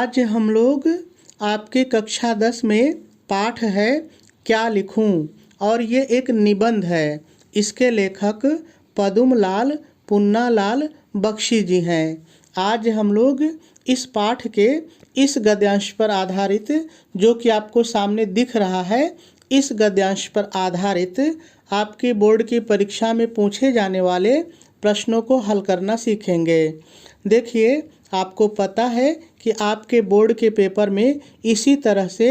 आज हम लोग आपके कक्षा 10 में पाठ है क्या लिखूं और ये एक निबंध है। इसके लेखक पद्मलाल पुन्नालाल बख्शी जी हैं। आज हम लोग इस पाठ के इस गद्यांश पर आधारित, जो कि आपको सामने दिख रहा है, इस गद्यांश पर आधारित आपके बोर्ड की परीक्षा में पूछे जाने वाले प्रश्नों को हल करना सीखेंगे। देखिए, आपको पता है कि आपके बोर्ड के पेपर में इसी तरह से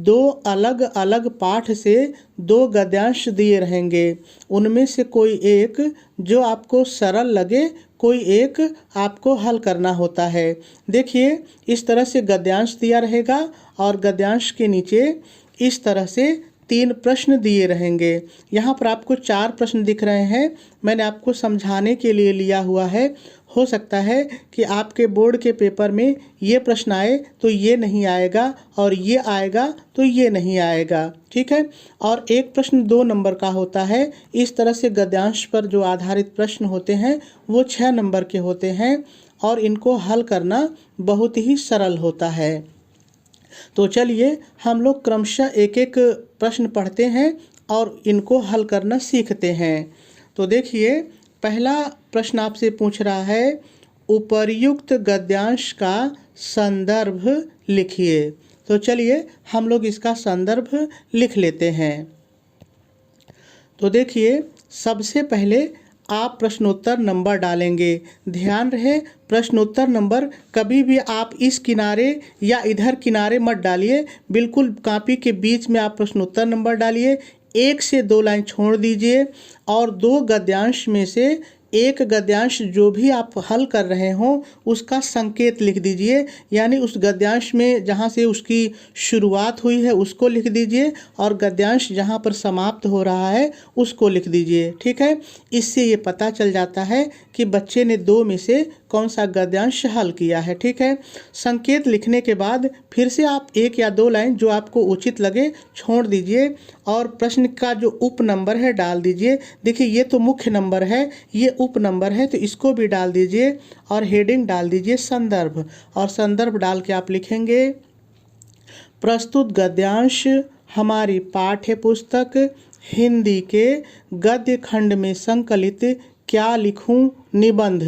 दो अलग अलग पाठ से दो गद्यांश दिए रहेंगे। उनमें से कोई एक जो आपको सरल लगे, कोई एक आपको हल करना होता है। देखिए, इस तरह से गद्यांश दिया रहेगा और गद्यांश के नीचे इस तरह से 3 प्रश्न दिए रहेंगे। यहाँ पर आपको 4 प्रश्न दिख रहे हैं। मैंने आपको समझाने के लिए लिया हुआ है। हो सकता है कि आपके बोर्ड के पेपर में ये प्रश्न आए तो ये नहीं आएगा और ये आएगा तो ये नहीं आएगा, ठीक है। और एक प्रश्न 2 नंबर का होता है। इस तरह से गद्यांश पर जो आधारित प्रश्न होते हैं वो 6 नंबर के होते हैं और इनको हल करना बहुत ही सरल होता है। तो चलिए हम लोग क्रमशः एक एक प्रश्न पढ़ते हैं और इनको हल करना सीखते हैं। तो देखिए, पहला प्रश्न आपसे पूछ रहा है, उपर्युक्त गद्यांश का संदर्भ लिखिए। तो चलिए हम लोग इसका संदर्भ लिख लेते हैं। तो देखिए, सबसे पहले आप प्रश्नोत्तर नंबर डालेंगे। ध्यान रहे, प्रश्नोत्तर नंबर कभी भी आप इस किनारे या इधर किनारे मत डालिए। बिल्कुल कापी के बीच में आप प्रश्नोत्तर नंबर डालिए। 1 से 2 लाइन छोड़ दीजिए और 2 गद्यांश में से एक गद्यांश जो भी आप हल कर रहे हों उसका संकेत लिख दीजिए। यानी उस गद्यांश में जहाँ से उसकी शुरुआत हुई है उसको लिख दीजिए और गद्यांश जहाँ पर समाप्त हो रहा है उसको लिख दीजिए, ठीक है। इससे ये पता चल जाता है कि बच्चे ने 2 में से कौन सा गद्यांश हल किया है, ठीक है। संकेत लिखने के बाद फिर से आप 1 या 2 लाइन जो आपको उचित लगे छोड़ दीजिए और प्रश्न का जो उप नंबर है डाल दीजिए। देखिए, ये तो मुख्य नंबर है, ये उप नंबर है, तो इसको भी डाल दीजिए और हेडिंग डाल दीजिए संदर्भ। और संदर्भ डाल के आप लिखेंगे, प्रस्तुत गद्यांश हमारी पाठ्य पुस्तक हिंदी के गद्य खंड में संकलित क्या लिखूं निबंध।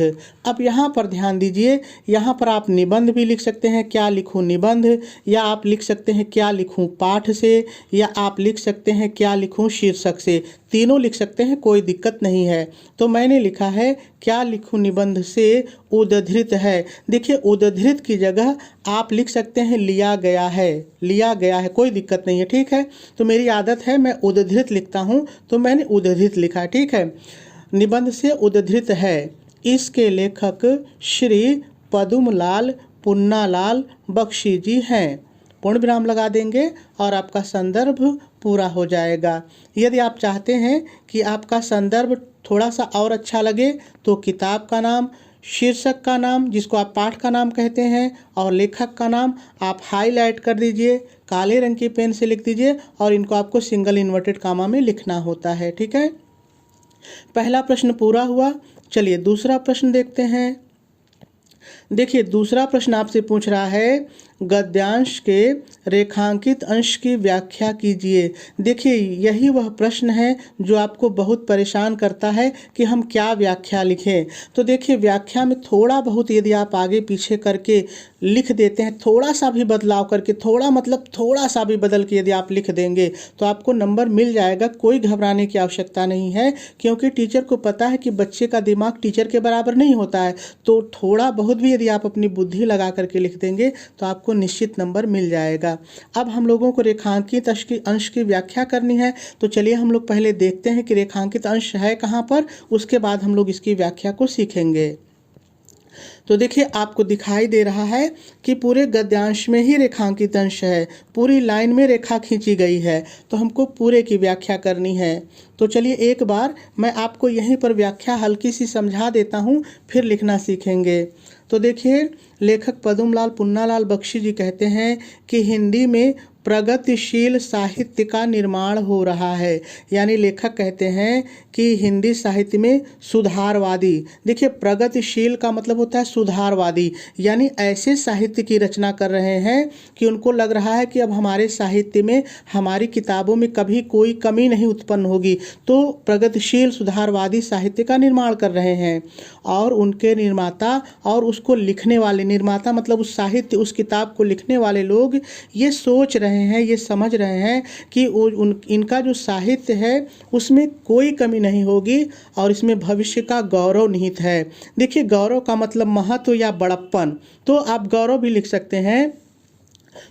अब यहाँ पर ध्यान दीजिए, यहाँ पर आप निबंध भी लिख सकते हैं, क्या लिखूं निबंध, या आप लिख सकते हैं क्या लिखूं पाठ से, या आप लिख सकते हैं क्या लिखूं शीर्षक से। तीनों लिख सकते हैं, कोई दिक्कत नहीं है। तो मैंने लिखा है क्या लिखूं निबंध से उद्धृत है। देखिए, उद्धृत की जगह आप लिख सकते हैं लिया गया है, लिया गया है, कोई दिक्कत नहीं है, ठीक है। तो मेरी आदत है मैं उद्धृत लिखता हूँ, तो मैंने उद्धृत लिखा है, ठीक है। निबंध से उद्धृत है। इसके लेखक श्री पद्मलाल पुन्नालाल बख्शी जी हैं। पूर्ण विराम लगा देंगे और आपका संदर्भ पूरा हो जाएगा। यदि आप चाहते हैं कि आपका संदर्भ थोड़ा सा और अच्छा लगे तो किताब का नाम, शीर्षक का नाम जिसको आप पाठ का नाम कहते हैं और लेखक का नाम आप हाईलाइट कर दीजिए, काले रंग की पेन से लिख दीजिए और इनको आपको सिंगल इन्वर्टेड कामा में लिखना होता है, ठीक है। पहला प्रश्न पूरा हुआ। चलिए दूसरा प्रश्न देखते हैं। देखिए, दूसरा प्रश्न आपसे पूछ रहा है, गद्यांश के रेखांकित अंश की व्याख्या कीजिए। देखिए, यही वह प्रश्न है जो आपको बहुत परेशान करता है कि हम क्या व्याख्या लिखें। तो देखिए, व्याख्या में थोड़ा बहुत यदि आप आगे पीछे करके लिख देते हैं, थोड़ा सा भी बदलाव करके, थोड़ा मतलब थोड़ा सा भी बदल के यदि आप लिख देंगे तो आपको नंबर मिल जाएगा। कोई घबराने की आवश्यकता नहीं है, क्योंकि टीचर को पता है कि बच्चे का दिमाग टीचर के बराबर नहीं होता है। तो थोड़ा बहुत भी यदि आप अपनी बुद्धि लगा करके लिख देंगे तो आपको निश्चित नंबर मिल जाएगा। अब हम लोगों को रेखांकित अंश की व्याख्या करनी है। तो चलिए हम लोग पहले देखते हैं कि रेखांकित अंश है कहाँ पर, उसके बाद हम लोग इसकी व्याख्या को सीखेंगे। तो देखिए, आपको दिखाई दे रहा है कि पूरे गद्यांश में ही रेखांकित अंश है, पूरी लाइन में रेखा खींची गई है। तो हमको पूरे की व्याख्या करनी है। तो चलिए एक बार मैं आपको यहीं पर व्याख्या हल्की सी समझा देता हूँ, फिर लिखना सीखेंगे। तो देखिए, लेखक पद्मलाल पुन्नालाल बख्शी जी कहते हैं कि हिंदी में प्रगतिशील साहित्य का निर्माण हो रहा है। यानी लेखक कहते हैं कि हिंदी साहित्य में सुधारवादी, देखिए प्रगतिशील का मतलब होता है सुधारवादी, यानी ऐसे साहित्य की रचना कर रहे हैं कि उनको लग रहा है कि अब हमारे साहित्य में, हमारी किताबों में कभी कोई कमी नहीं उत्पन्न होगी, तो प्रगतिशील सुधारवादी साहित्य का निर्माण कर रहे हैं। और उनके निर्माता और उसको लिखने वाले, निर्माता मतलब उस साहित्य, उस किताब को लिखने वाले लोग ये सोच रहे हैं, ये समझ रहे हैं कि इनका जो साहित्य है उसमें कोई कमी नहीं होगी और इसमें भविष्य का गौरव निहित है। देखिए गौरव का मतलब महत्व या बड़प्पन, तो आप गौरव भी लिख सकते हैं।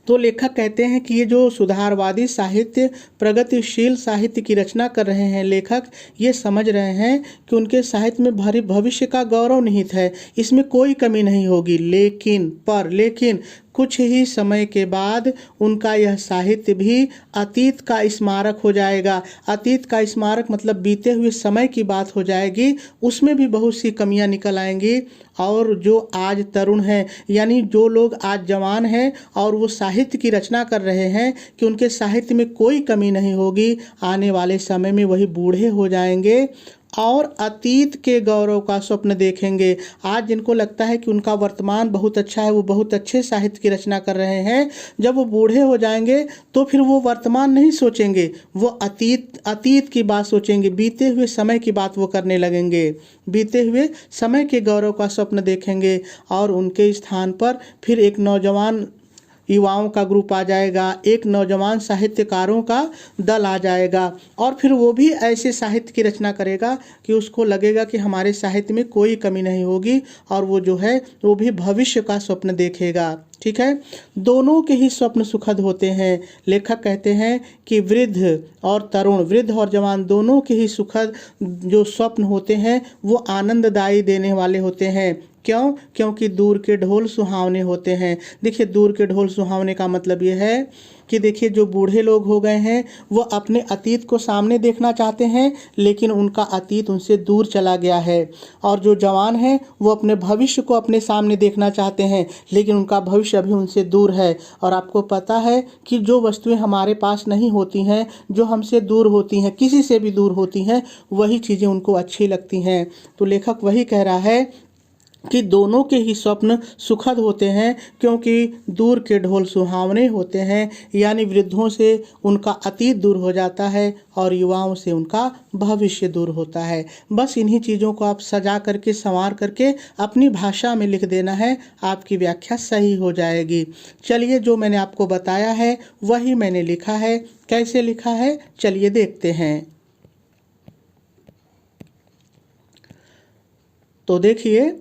तो लेखक कहते हैं कि ये जो सुधारवादी साहित्य, प्रगतिशील साहित्य की रचना कर रहे हैं लेखक, ये समझ रहे हैं कि उनके साहित्य में भविष्य का गौरव निहित है, इसमें कोई कमी नहीं होगी। लेकिन कुछ ही समय के बाद उनका यह साहित्य भी अतीत का स्मारक हो जाएगा। अतीत का स्मारक मतलब बीते हुए समय की बात हो जाएगी, उसमें भी बहुत सी कमियां निकल आएंगी। और जो आज तरुण हैं, यानी जो लोग आज जवान हैं और वो साहित्य की रचना कर रहे हैं कि उनके साहित्य में कोई कमी नहीं होगी, आने वाले समय में वही बूढ़े हो जाएंगे और अतीत के गौरव का स्वप्न देखेंगे। आज जिनको लगता है कि उनका वर्तमान बहुत अच्छा है, वो बहुत अच्छे साहित्य की रचना कर रहे हैं, जब वो बूढ़े हो जाएंगे तो फिर वो वर्तमान नहीं सोचेंगे, वो अतीत की बात सोचेंगे, बीते हुए समय की बात वो करने लगेंगे, बीते हुए समय के गौरव का स्वप्न देखेंगे। और उनके स्थान पर फिर एक नौजवान युवाओं का ग्रुप आ जाएगा, एक नौजवान साहित्यकारों का दल आ जाएगा और फिर वो भी ऐसे साहित्य की रचना करेगा कि उसको लगेगा कि हमारे साहित्य में कोई कमी नहीं होगी और वो जो है वो भी भविष्य का स्वप्न देखेगा। ठीक है, दोनों के ही स्वप्न सुखद होते हैं। लेखक कहते हैं कि वृद्ध और तरुण, वृद्ध और जवान दोनों के ही सुखद जो स्वप्न होते हैं वो आनंददायी देने वाले होते हैं। क्यों? क्योंकि दूर के ढोल सुहावने होते हैं। देखिए दूर के ढोल सुहावने का मतलब ये है कि देखिए जो बूढ़े लोग हो गए हैं वो अपने अतीत को सामने देखना चाहते हैं, लेकिन उनका अतीत उनसे दूर चला गया है। और जो जवान हैं वो अपने भविष्य को अपने सामने देखना चाहते हैं, लेकिन उनका भविष्य अभी उनसे दूर है। और आपको पता है कि जो वस्तुएं हमारे पास नहीं होती हैं, जो हमसे दूर होती हैं, किसी से भी दूर होती हैं, वही चीज़ें उनको अच्छी लगती हैं। तो लेखक वही कह रहा है कि दोनों के ही स्वप्न सुखद होते हैं, क्योंकि दूर के ढोल सुहावने होते हैं, यानी वृद्धों से उनका अतीत दूर हो जाता है और युवाओं से उनका भविष्य दूर होता है। बस इन्हीं चीज़ों को आप सजा करके, संवार करके अपनी भाषा में लिख देना है, आपकी व्याख्या सही हो जाएगी। चलिए जो मैंने आपको बताया है वही मैंने लिखा है। कैसे लिखा है चलिए देखते हैं। तो देखिए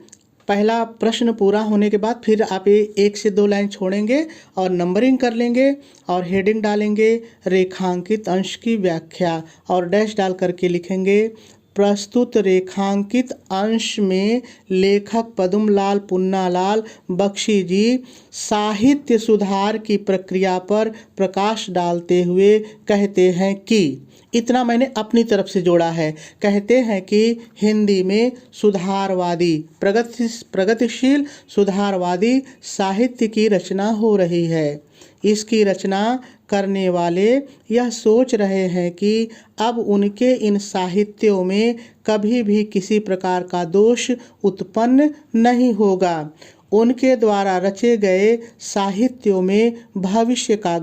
पहला प्रश्न पूरा होने के बाद फिर आप ये 1 से 2 लाइन छोड़ेंगे और नंबरिंग कर लेंगे और हेडिंग डालेंगे रेखांकित अंश की व्याख्या और डैश डाल करके लिखेंगे प्रस्तुत रेखांकित अंश में लेखक पद्मलाल पुन्नालाल बख्शी जी साहित्य सुधार की प्रक्रिया पर प्रकाश डालते हुए कहते हैं कि, इतना मैंने अपनी तरफ से जोड़ा है, कहते हैं कि हिंदी में सुधारवादी, प्रगतिशील सुधारवादी साहित्य की रचना हो रही है। इसकी रचना करने वाले यह सोच रहे हैं कि अब उनके इन साहित्यों में कभी भी किसी प्रकार का दोष उत्पन्न नहीं होगा। उनके द्वारा रचे गए साहित्यों में भविष्य का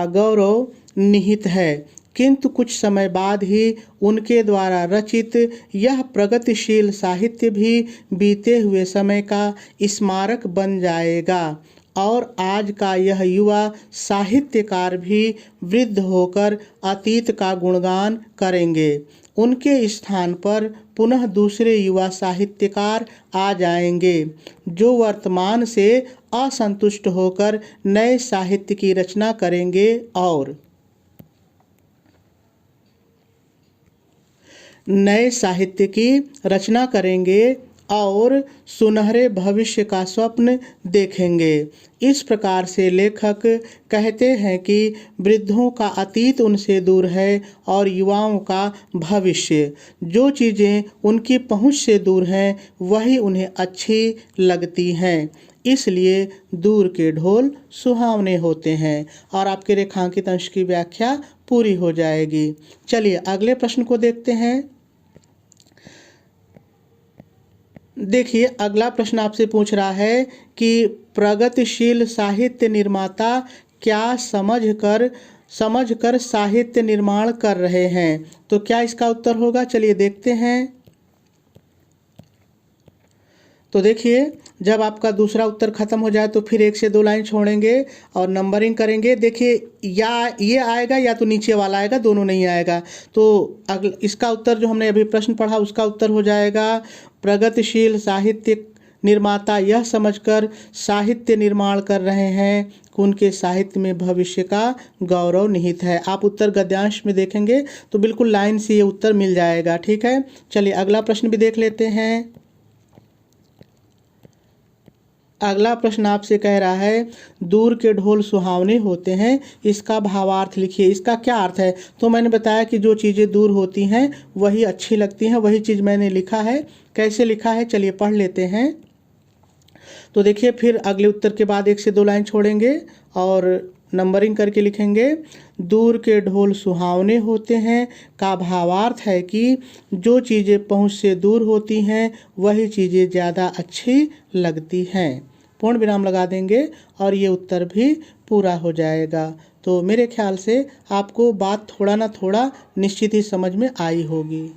गौरव निहित है, किंतु कुछ समय बाद ही उनके द्वारा रचित यह प्रगतिशील साहित्य भी बीते हुए समय का स्मारक बन जाएगा और आज का यह युवा साहित्यकार भी वृद्ध होकर अतीत का गुणगान करेंगे। उनके स्थान पर पुनः दूसरे युवा साहित्यकार आ जाएंगे जो वर्तमान से असंतुष्ट होकर नए साहित्य की रचना करेंगे और नए साहित्य की रचना करेंगे और सुनहरे भविष्य का स्वप्न देखेंगे। इस प्रकार से लेखक कहते हैं कि वृद्धों का अतीत उनसे दूर है और युवाओं का भविष्य। जो चीज़ें उनकी पहुंच से दूर हैं वही उन्हें अच्छी लगती हैं, इसलिए दूर के ढोल सुहावने होते हैं। और आपके रेखांकित अंश की व्याख्या पूरी हो जाएगी। चलिए अगले प्रश्न को देखते हैं। देखिए अगला प्रश्न आपसे पूछ रहा है कि प्रगतिशील साहित्य निर्माता क्या समझकर साहित्य निर्माण कर रहे हैं। तो क्या इसका उत्तर होगा, चलिए देखते हैं। तो देखिए जब आपका दूसरा उत्तर खत्म हो जाए तो फिर 1 से 2 लाइन छोड़ेंगे और नंबरिंग करेंगे। देखिए या ये आएगा या तो नीचे वाला आएगा, दोनों नहीं आएगा। तो इसका उत्तर जो हमने अभी प्रश्न पढ़ा उसका उत्तर हो जाएगा प्रगतिशील साहित्य निर्माता यह समझकर साहित्य निर्माण कर रहे हैं कि उनके साहित्य में भविष्य का गौरव निहित है। आप उत्तर गद्यांश में देखेंगे तो बिल्कुल लाइन से ये उत्तर मिल जाएगा। ठीक है, चलिए अगला प्रश्न भी देख लेते हैं। अगला प्रश्न आपसे कह रहा है दूर के ढोल सुहावने होते हैं, इसका भावार्थ लिखिए। इसका क्या अर्थ है। तो मैंने बताया कि जो चीज़ें दूर होती हैं वही अच्छी लगती हैं, वही चीज़ मैंने लिखा है। कैसे लिखा है चलिए पढ़ लेते हैं। तो देखिए फिर अगले उत्तर के बाद 1 से 2 लाइन छोड़ेंगे और नंबरिंग करके लिखेंगे। दूर के ढोल सुहावने होते हैं का भावार्थ है कि जो चीज़ें पहुँच से दूर होती हैं वही चीज़ें ज़्यादा अच्छी लगती हैं। पूर्ण विराम लगा देंगे और ये उत्तर भी पूरा हो जाएगा। तो मेरे ख्याल से आपको बात थोड़ा ना थोड़ा निश्चित ही समझ में आई होगी।